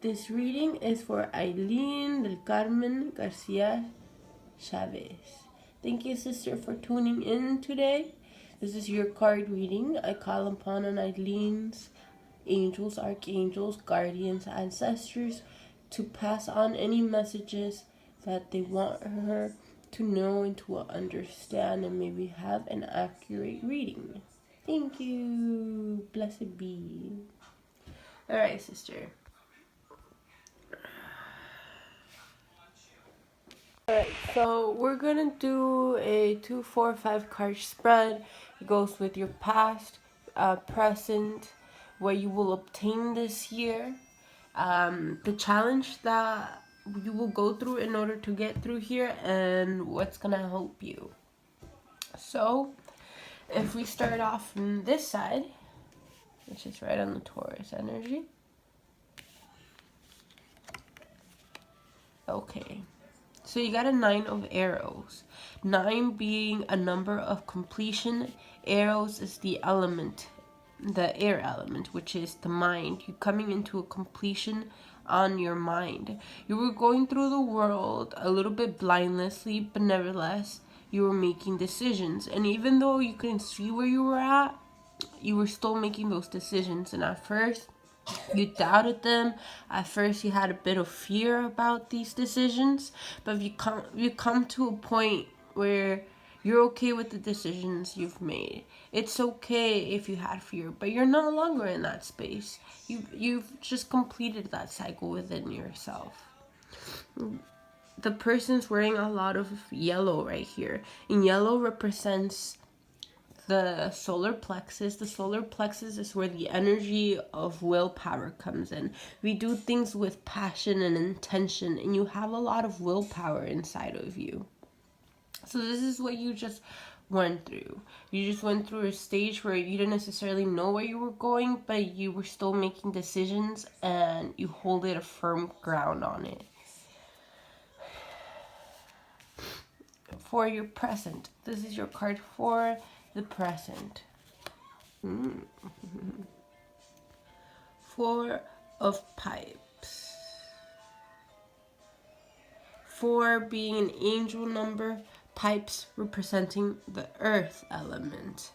This reading is for Aileen del Carmen Garcia Chavez. Thank you, sister, for tuning in today. This is your card reading. I call upon Aileen's angels, archangels, guardians, ancestors to pass on any messages that they want her to know and to understand and maybe have an accurate reading. Thank you. Blessed be. Alright, sister. Alright, so we're gonna do a 2, 4, 5 card spread. It goes with your past, present, what you will obtain this year, the challenge that you will go through in order to get through here, and what's gonna help you. So, if we start off from this side, which is right on the Taurus energy. Okay. So you got a 9 of arrows. 9 being a number of completion. Arrows is the element, the air element, which is the mind. You're coming into a completion on your mind. You were going through the world a little bit blindlessly, but nevertheless, you were making decisions. And even though you couldn't see where you were at, you were still making those decisions. And at first, you doubted them. At first, you had a bit of fear about these decisions, but you come to a point where you're okay with the decisions you've made. It's okay if you had fear, but you're no longer in that space. You've just completed that cycle within yourself. The person's wearing a lot of yellow right here, and yellow represents the solar plexus. The solar plexus is where the energy of willpower comes in. We do things with passion and intention, and you have a lot of willpower inside of you. So this is what you just went through. You just went through a stage where you didn't necessarily know where you were going, but you were still making decisions, and you hold it a firm ground on it. For your present, this is your card for the present. 4 of pipes. 4 being an angel number, pipes representing the earth element.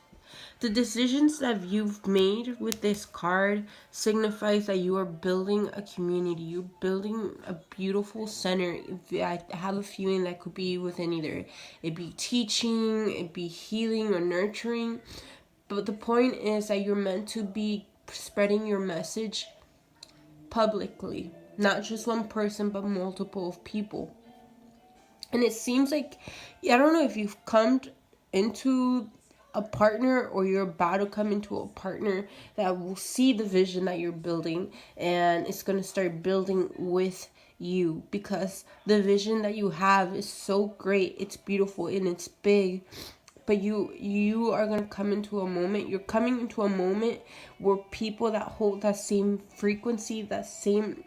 The decisions that you've made with this card signifies that you are building a community. You're building a beautiful center. I have a feeling that could be within either it be teaching, it be healing or nurturing. But the point is that you're meant to be spreading your message publicly. Not just one person, but multiple of people. And it seems like, I don't know if you've come into a partner or you're about to come into a partner that will see the vision that you're building, and it's going to start building with you, because the vision that you have is so great, it's beautiful, and it's big. But you are going to come into a moment, you're coming into a moment where people that hold that same frequency, that same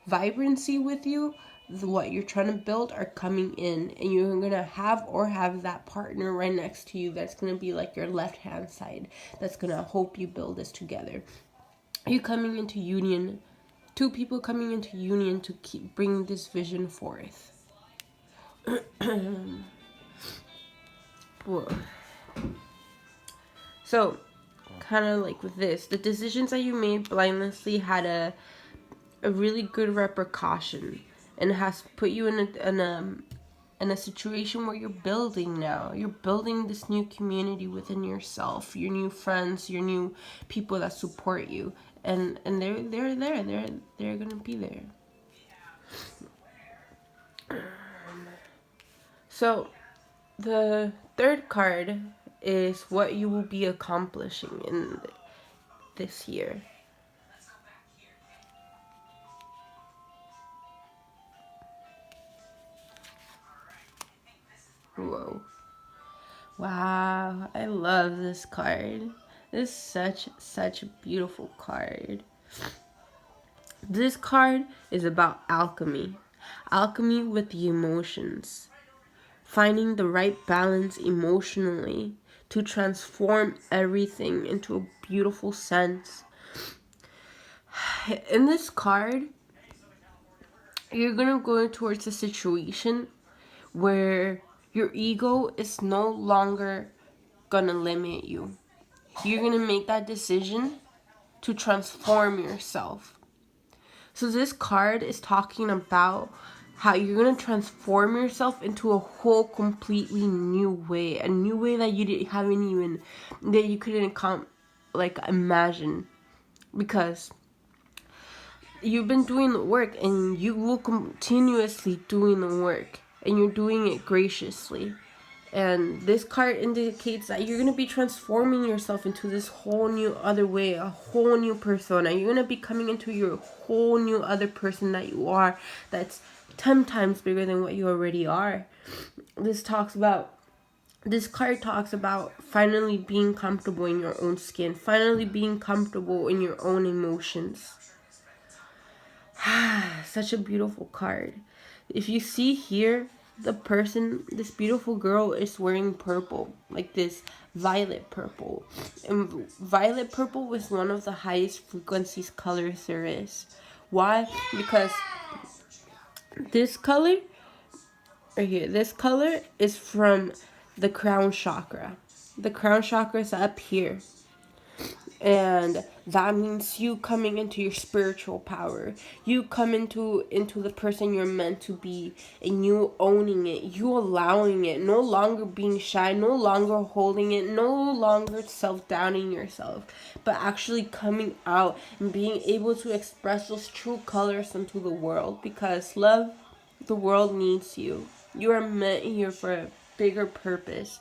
vibrancy with you, what you're trying to build, are coming in, and you're gonna have that partner right next to you that's gonna be like your left hand side, that's gonna help you build this together. You're coming into union, 2 people coming into union to keep bringing this vision forth. So kind of like with this, the decisions that you made blindlessly had a really good repercussion, and it has put you in a situation where you're building now. You're building this new community within yourself, your new friends, your new people that support you, and they're there. They're gonna be there. So the third card is what you will be accomplishing in this year. Whoa. Wow, I love this card. This is such a beautiful card. This card is about alchemy. Alchemy with the emotions. Finding the right balance emotionally to transform everything into a beautiful sense. In this card, you're gonna go towards a situation where your ego is no longer gonna limit you. You're gonna make that decision to transform yourself. So this card is talking about how you're gonna transform yourself into a whole completely new way, a new way that you couldn't imagine, because you've been doing the work and you will continuously doing the work, and you're doing it graciously. And this card indicates that you're going to be transforming yourself into this whole new other way, a whole new persona. You're going to be coming into your whole new other person that you are, that's 10 times bigger than what you already are. This card talks about finally being comfortable in your own skin, finally being comfortable in your own emotions. Such a beautiful card. If you see here, this beautiful girl is wearing purple, like this violet purple. And violet purple is one of the highest frequencies colors there is. Why? Because this color right here, this color is from the crown chakra. The crown chakra is up here. And that means you coming into your spiritual power. You come into the person you're meant to be, and you owning it, you allowing it, no longer being shy, no longer holding it, no longer self-doubting yourself, but actually coming out and being able to express those true colors into the world. Because love, the world needs you. You are meant here for a bigger purpose.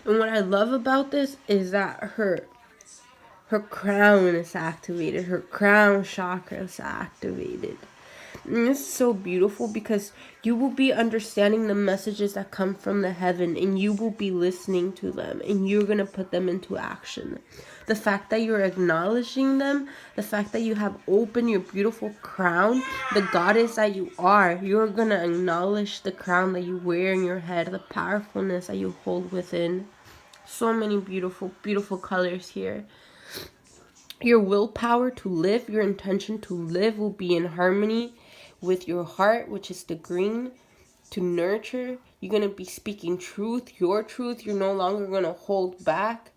And what I love about this is that her crown is activated. Her crown chakra is activated. And it's so beautiful because you will be understanding the messages that come from the heaven, and you will be listening to them, and you're going to put them into action. The fact that you're acknowledging them, the fact that you have opened your beautiful crown, the goddess that you are, you're going to acknowledge the crown that you wear in your head, the powerfulness that you hold within. So many beautiful, beautiful colors here. Your willpower to live, your intention to live will be in harmony with your heart, which is the green, to nurture. You're going to be speaking truth, your truth. You're no longer going to hold back.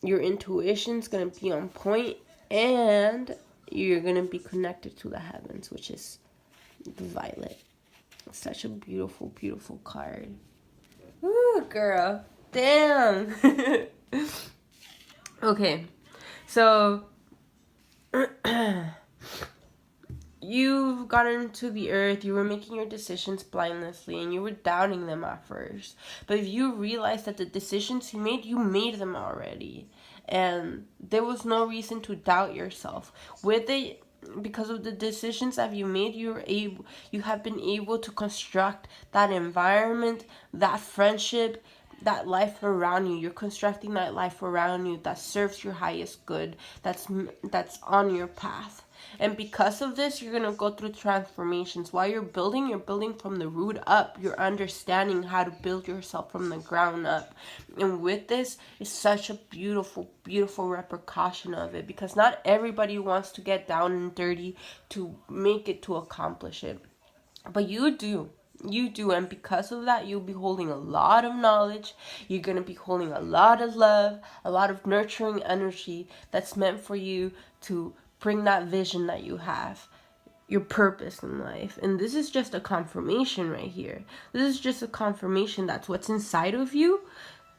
Your intuition's going to be on point, and you're going to be connected to the heavens, which is the violet. Such a beautiful, beautiful card. Ooh, girl. Damn. Okay. So, you've gotten into the earth, you were making your decisions blindlessly, and you were doubting them at first. But if you realize that the decisions you made them already. And there was no reason to doubt yourself. Because of the decisions that you made, you have been able to construct that environment, that friendship, that life around you. You're constructing that life around you that serves your highest good, that's on your path. And because of this, you're going to go through transformations. While you're building from the root up. You're understanding how to build yourself from the ground up. And with this, it's such a beautiful, beautiful repercussion of it. Because not everybody wants to get down and dirty to make it, to accomplish it. But you do. You do, and because of that, you'll be holding a lot of knowledge. You're going to be holding a lot of love, a lot of nurturing energy that's meant for you to bring that vision that you have, your purpose in life. And this is just a confirmation right here. This is just a confirmation that's what's inside of you.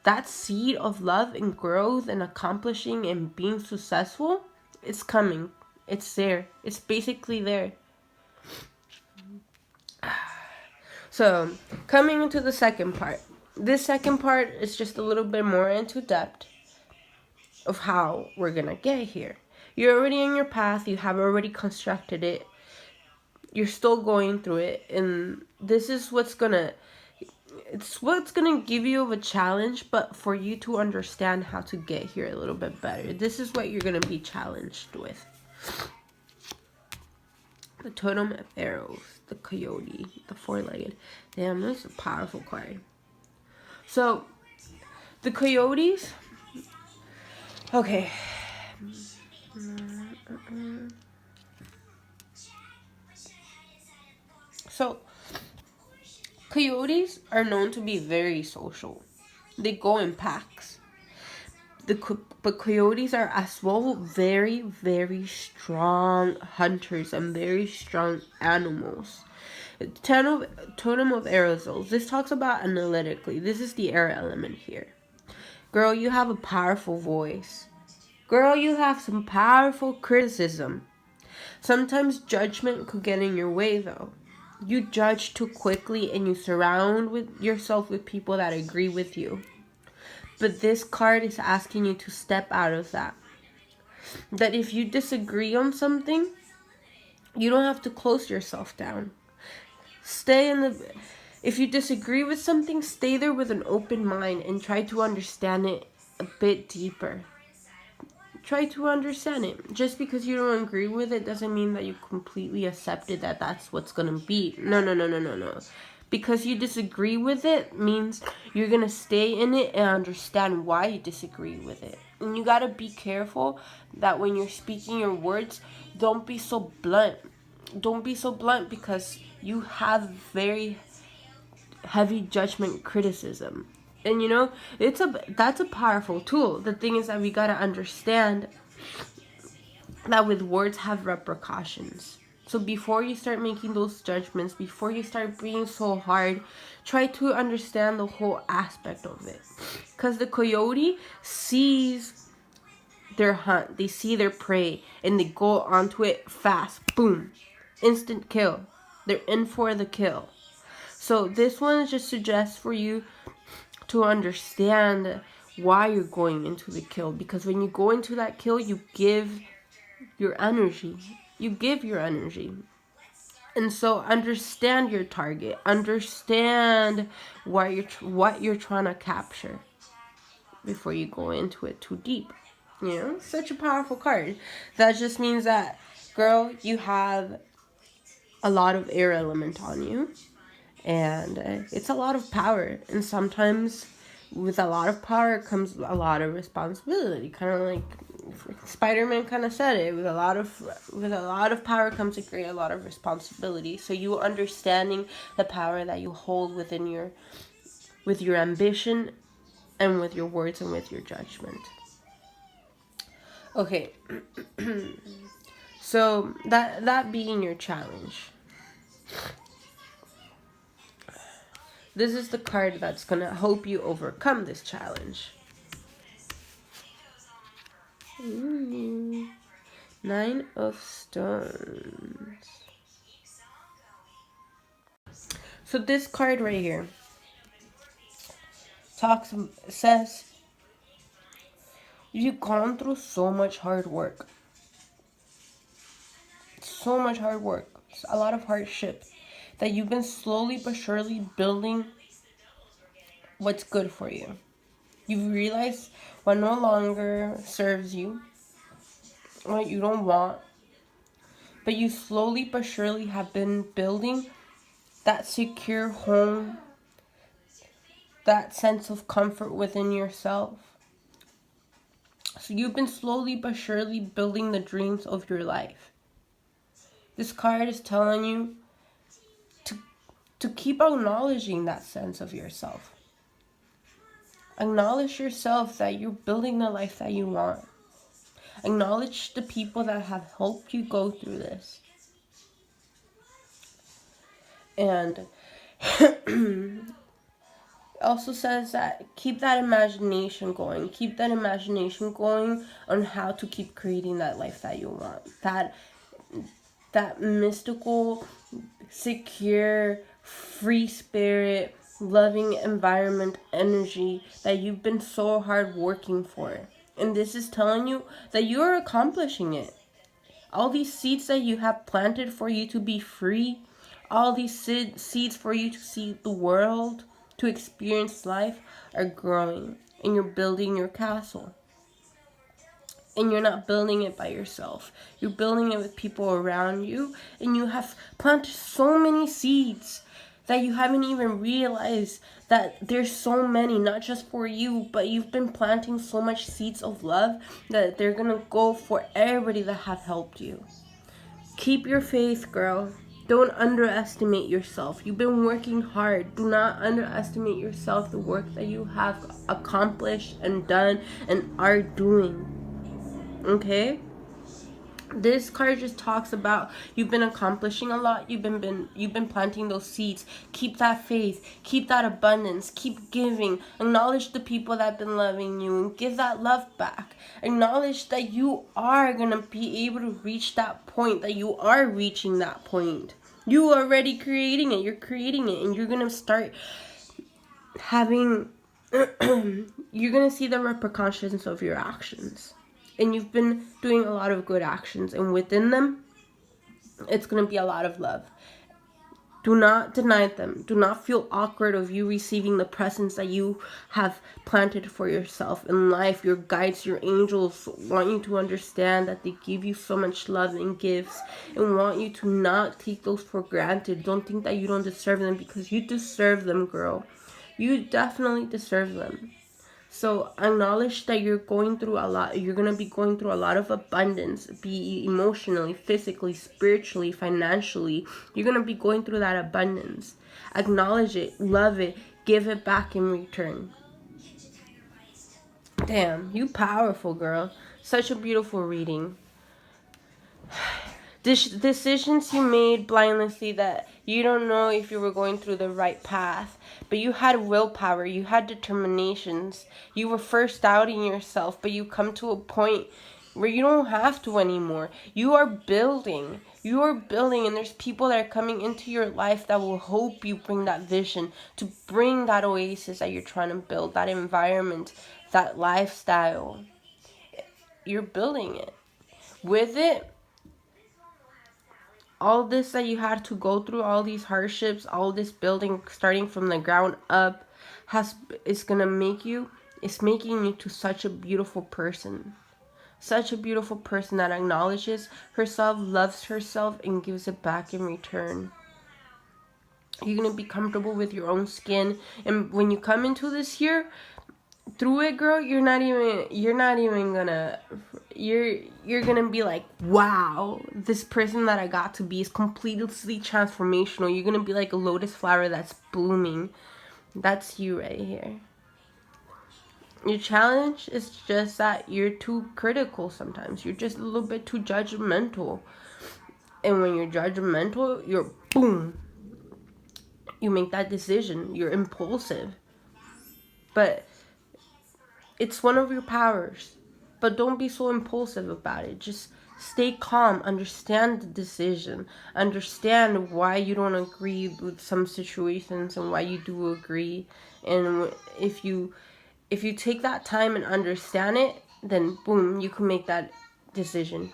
That seed of love and growth and accomplishing and being successful, it's coming. It's there. It's basically there. So, coming into the second part. This second part is just a little bit more into depth of how we're going to get here. You're already in your path. You have already constructed it. You're still going through it. And this is what's going to give you of a challenge, but for you to understand how to get here a little bit better. This is what you're going to be challenged with. The totem of arrows, the coyote, the four-legged. Damn, this is a powerful card. So, the coyotes. Okay. So, coyotes are known to be very social. They go in packs. But coyotes are as well very, very strong hunters and very strong animals. Totem of aerosols. This talks about analytically. This is the air element here. Girl, you have a powerful voice. Girl, you have some powerful criticism. Sometimes judgment could get in your way, though. You judge too quickly and you surround yourself with people that agree with you. But this card is asking you to step out of that. That if you disagree on something, you don't have to close yourself down. If you disagree with something, stay there with an open mind and try to understand it a bit deeper. Try to understand it. Just because you don't agree with it doesn't mean that you completely accepted that that's what's going to be. No. Because you disagree with it means you're going to stay in it and understand why you disagree with it. And you got to be careful that when you're speaking your words, don't be so blunt. Don't be so blunt because you have very heavy judgment criticism. And that's a powerful tool. The thing is that we got to understand that with words have repercussions. So before you start making those judgments, before you start being so hard, try to understand the whole aspect of it. Because the coyote sees their hunt, they see their prey, and they go onto it fast. Boom. Instant kill. They're in for the kill. So this one just suggests for you to understand why you're going into the kill. Because when you go into that kill, you give your energy. And so understand your target. Understand what you're trying to capture before you go into it too deep. Such a powerful card. That just means that, girl, you have a lot of air element on you. And it's a lot of power. And sometimes with a lot of power comes a lot of responsibility. Kind of like Spider-Man kind of said it. With a lot of power comes a lot of responsibility. So you understanding the power that you hold with your ambition and with your words and with your judgment. Okay. So that being your challenge. This is the card that's going to help you overcome this challenge. Ooh. 9 of Stones. So this card right here says, you've gone through so much hard work. A lot of hardship. That you've been slowly but surely building what's good for you. You've realized what no longer serves you, what you don't want, but you slowly but surely have been building that secure home, that sense of comfort within yourself. So you've been slowly but surely building the dreams of your life. This card is telling you to keep acknowledging that sense of yourself. Acknowledge yourself that you're building the life that you want. Acknowledge the people that have helped you go through this. And it also says that keep that imagination going. Keep that imagination going on how to keep creating that life that you want. That mystical, secure, free spirit, loving environment energy that you've been so hard working for. And this is telling you that you're accomplishing it. All these seeds that you have planted for you to be free, all these seeds for you to see the world, to experience life, are growing. And you're building your castle. And you're not building it by yourself. You're building it with people around you. And you have planted so many seeds that you haven't even realized that there's so many, not just for you, but you've been planting so much seeds of love that they're gonna go for everybody that have helped you. Keep your faith, girl. Don't underestimate yourself. You've been working hard. Do not underestimate yourself, the work that you have accomplished and done and are doing. Okay? This card just talks about you've been accomplishing a lot. You've been planting those seeds. Keep that faith. Keep that abundance. Keep giving. Acknowledge the people that have been loving you and give that love back. Acknowledge that you are gonna be able to reach that point. That you are reaching that point. You are already creating it. You're creating it, and you're gonna start having. You're gonna see the repercussions of your actions. And you've been doing a lot of good actions, and within them, it's going to be a lot of love. Do not deny them. Do not feel awkward of you receiving the presents that you have planted for yourself in life. Your guides, your angels want you to understand that they give you so much love and gifts, and want you to not take those for granted. Don't think that you don't deserve them, because you deserve them, girl. You definitely deserve them. So acknowledge that you're going through a lot. You're going to be going through a lot of abundance, be emotionally, physically, spiritually, financially. You're going to be going through that abundance. Acknowledge it, love it, give it back in return. Damn, you powerful, girl. Such a beautiful reading. Decisions you made blindlessly that you don't know if you were going through the right path, but you had willpower, you had determinations, you were first doubting yourself, but you come to a point where you don't have to anymore. You are building, and there's people that are coming into your life that will help you bring that vision, to bring that oasis that you're trying to build, that environment, that lifestyle. You're building it. With it, all this that you had to go through, all these hardships, all this building starting from the ground up, it's making you to such a beautiful person. Such a beautiful person that acknowledges herself, loves herself, and gives it back in return. You're going to be comfortable with your own skin. And when you come into this year, through it, girl, you're gonna be like, wow, this person that I got to be is completely transformational. You're gonna be like a lotus flower that's blooming. That's you right here. Your challenge is just that you're too critical sometimes. You're just a little bit too judgmental. And when you're judgmental, you're boom. You make that decision. You're impulsive. But it's one of your powers, but don't be so impulsive about it. Just stay calm, understand the decision, understand why you don't agree with some situations and why you do agree. And if you take that time and understand it, then boom, you can make that decision.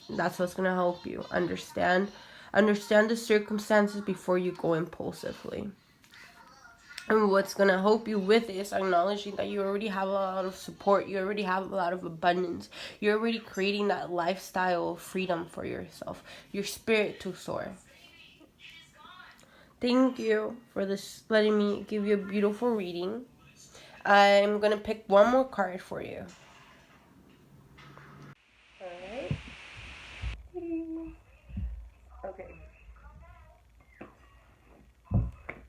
That's what's going to help you. Understand the circumstances before you go impulsively. And what's going to help you with is acknowledging that you already have a lot of support. You already have a lot of abundance. You're already creating that lifestyle of freedom for yourself. Your spirit to soar. Thank you for this, letting me give you a beautiful reading. I'm going to pick one more card for you. Alright. Okay.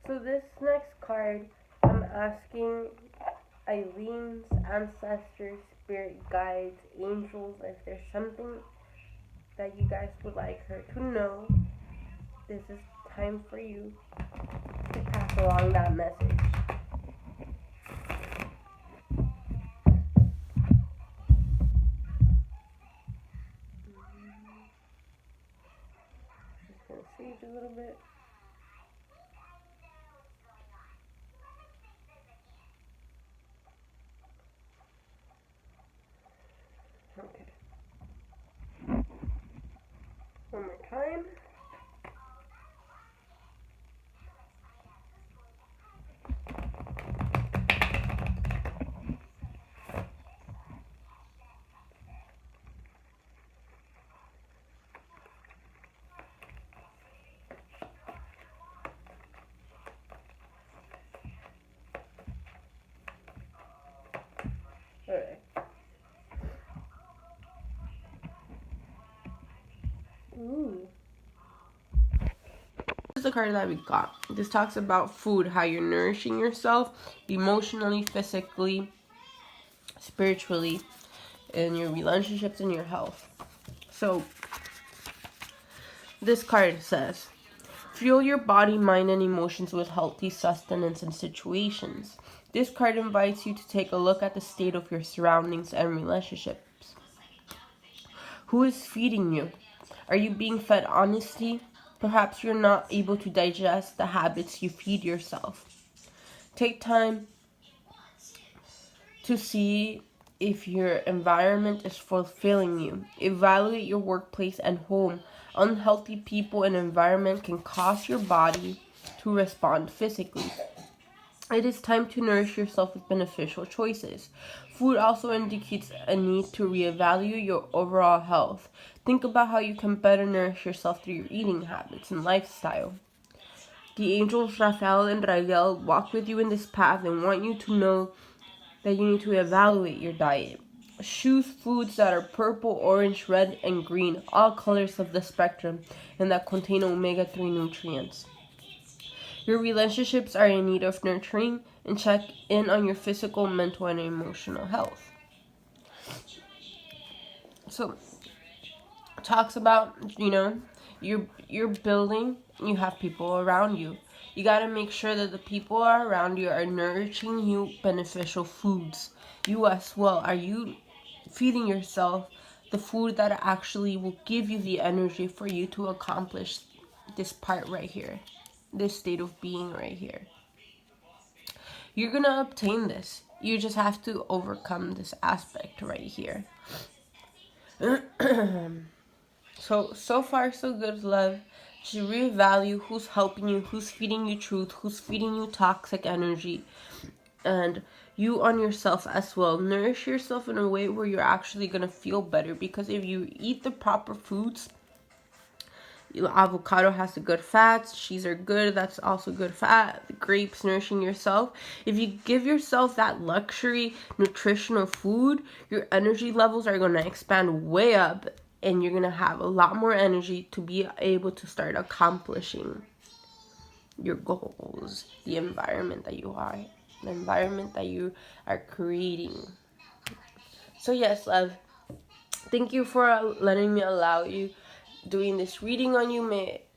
So this next card, I'm asking Aileen's ancestors, spirit guides, angels, if there's something that you guys would like her to know, this is time for you to pass along that message. Just gonna sage a little bit. Okay. One more time. is the card that we got. This talks about food, how you're nourishing yourself emotionally, physically, spiritually, in your relationships and your health. So this card says, fuel your body, mind, and emotions with healthy sustenance and situations. This card invites you to take a look at the state of your surroundings and relationships. Who is feeding you? Are you being fed honesty? Perhaps you're not able to digest the habits you feed yourself. Take time to see if your environment is fulfilling you. Evaluate your workplace and home. Unhealthy people and environment can cause your body to respond physically. It is time to nourish yourself with beneficial choices. Food also indicates a need to reevaluate your overall health. Think about how you can better nourish yourself through your eating habits and lifestyle. The angels Raphael and Rael walk with you in this path and want you to know that you need to evaluate your diet. Choose foods that are purple, orange, red, and green, all colors of the spectrum, and that contain omega-3 nutrients. Your relationships are in need of nurturing, and check in on your physical, mental, and emotional health. So, talks about, you're building, you have people around you. You got to make sure that the people around you are nourishing you beneficial foods. You as well, are you feeding yourself the food that actually will give you the energy for you to accomplish this part right here, this state of being right here? You're gonna obtain this. You just have to overcome this aspect right here. So far so good, love. To revalue who's helping you, who's feeding you truth, who's feeding you toxic energy, and you on yourself as well. Nourish yourself in a way where you're actually gonna feel better, because if you eat the proper foods, avocado has the good fats, cheese are good, that's also good fat, the grapes, nourishing yourself. If you give yourself that luxury nutritional food, your energy levels are going to expand way up, and you're going to have a lot more energy to be able to start accomplishing your goals, the environment that you are creating. So yes, love, thank you for letting me allow you doing this reading on you.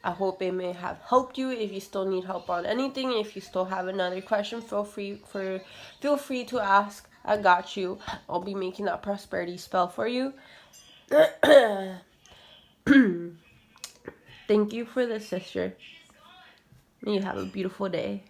I hope it may have helped you. If you still need help on anything, if you still have another question, feel free to ask. I got you. I'll be making that prosperity spell for you. Thank you for this, sister. May you have a beautiful day.